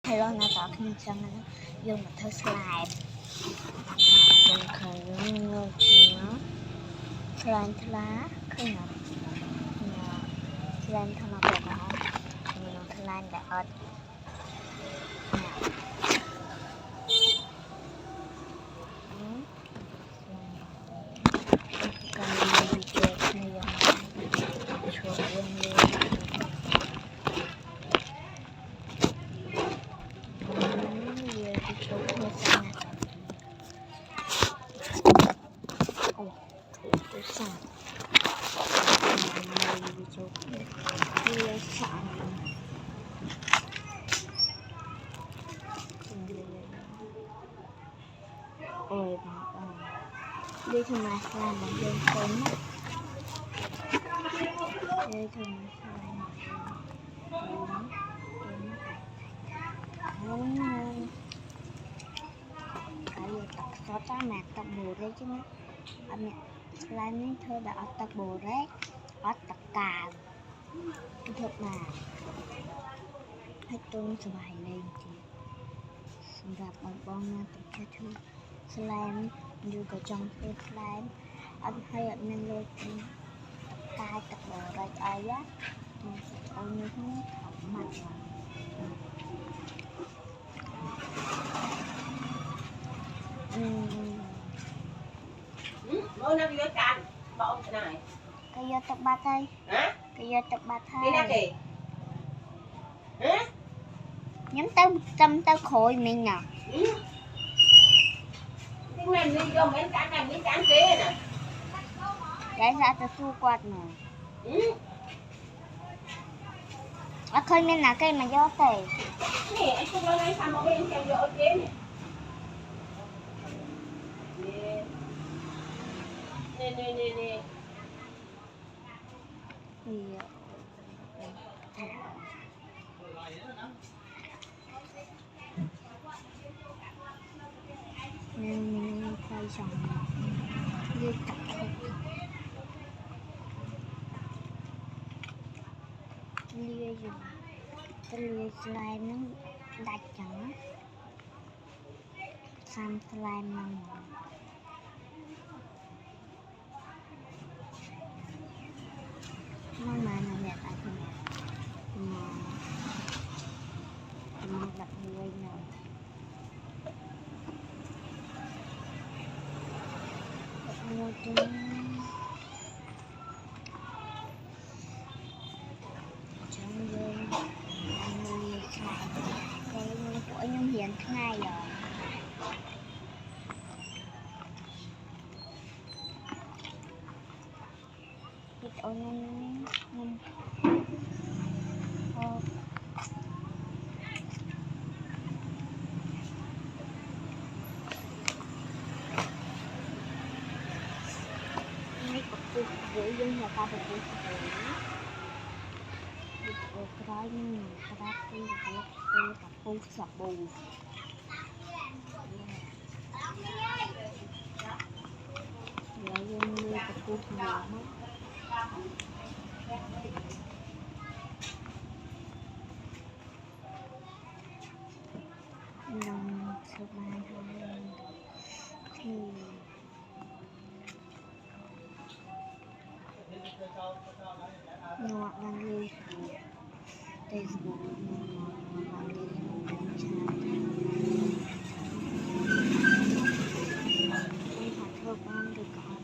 Hello អ្នកទាំងអស់គ្នាចឹងណាយើងមកធ្វើ slide យើងឃើញយើងងើបឆ្លាញ់ថ្លាឃើញអត់ឆ្លាញ់ថ្លាបងអត់យើងឆ្លាញ់តែអត់ôi đi thằng này làm bằng đường cứng đi thằng này cái gì tập có ta mẹ tập bù đấy chứ anh mẹ slime thơ đã tập bù đấy tập cào thật màให้ต้นสบายเลยจริงสำหรับบองนะตัวแค่ชื่อสไลม์อยู่กับจองเฟสสไลม์อันให้อันนั้นเลยตับกายตับบ่อไรอายะมันจะเอาเนื้อที่เขาหมักNgồi nằm dưới cạnh, bỏ cái này. Cái vô tập bát đây. Hả? Cái vô tập bát Cái nào kì? Hả? Nhóm tao khôi mình nè. Cái này đi vô mấy cạnh này, mấy cạnh kia nè. Để ra tao xua quạt nè. Khơi mình là cây mà vô tề. Nè, anh không lên đây sao mà bên kèm vô chế nè. Nè. Nên quay dòng như cặp thôi lia dùng cái lia slime nó đặt chẳng xăm slime nằm nó mà nó đẹp tại thì mà đặt người nào mua trên trong dương người xài cái của nhung hiền ngay rồi cái chỗ nhung với dân nhà ta được cái cái tập phun sập bù rồi dân như tập phun nhiều nông số ba thôi Ngọt văn lưu Facebook ngọt lưu không phải thơ con được con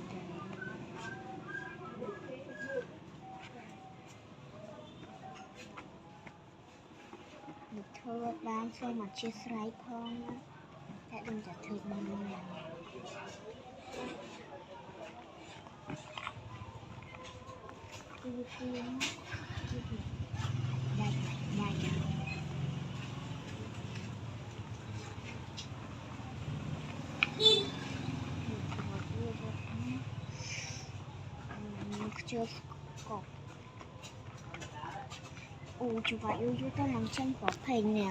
được thơ bán xong mà chia sẻ con á sẽ đừng trả thơ con luôn nào đây chưa cột chú phải yêu tao làm chân có hình nè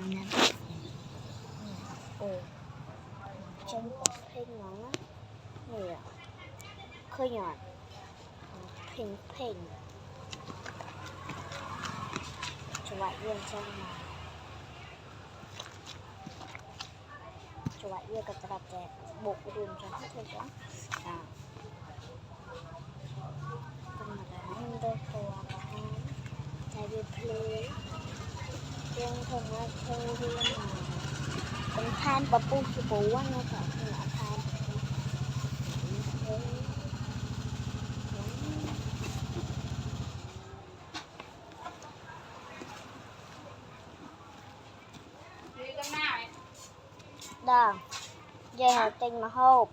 chân có hình nó nè khơi nhọn hình chú phải yêu chân mà ตัวเยอะกับตราแกบุกไปดูจนที่เธอจะก็มาได้โดนตัวมาใจดีเพลย์เรื่องของว่าเธอเรื่องเป็นทานปะปูสิปูว่าไงต่อที่หลาทาน Đó, dây hậu tinh mà hộp.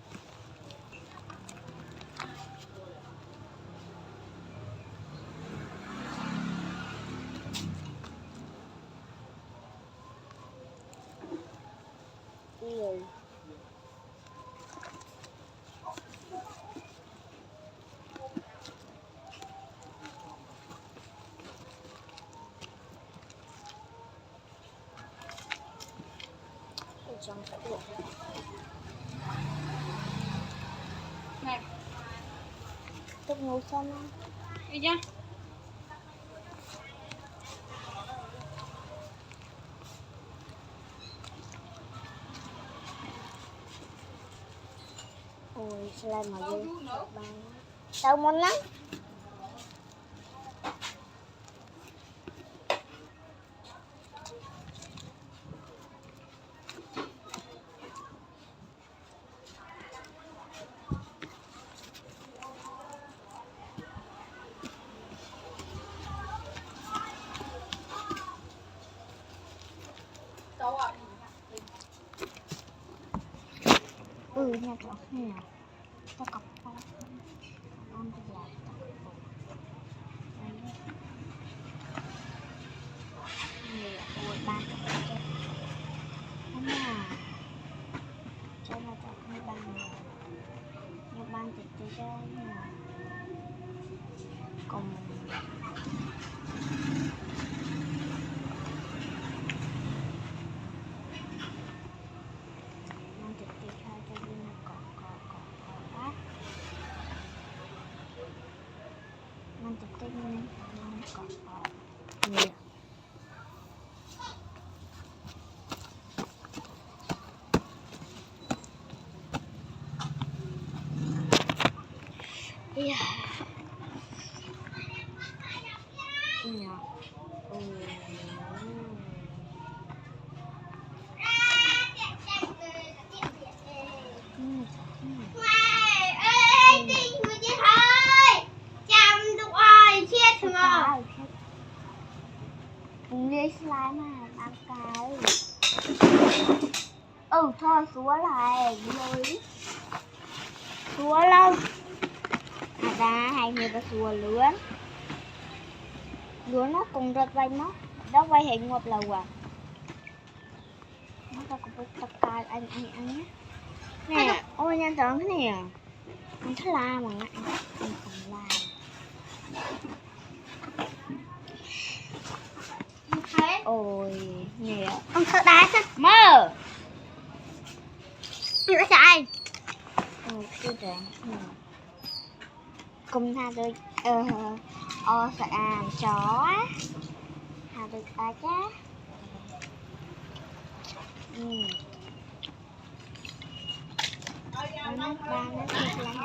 Yêu. Trong sẽ được Này, tức ngủ xong á đi nhá. ôi slime mà vô bán đâu muốn lắm nha chỗ này ta cọc con bây giờ này ôi ba cọc chết không à cho nó cho hai ba này nhưng ban thì chơi cho cùngมันจะเต้นมันกรอบนี่เนี่ยโอ้Lấy slime mà ăn cái thôi xúa lại rồi xúa lâu ra hai người ta xúa lứa nó cùng rớt vay mất đó vay hiện một lầu à nó ta cũng phải tập cài anh nhé nè ôi nhanh tưởng thế này à anh thích la mà anh không la ôi nè ông sợ đá sao mơ chưa sai cứ rằng cùng tha đôi sợ chó hà được chá nó ba nó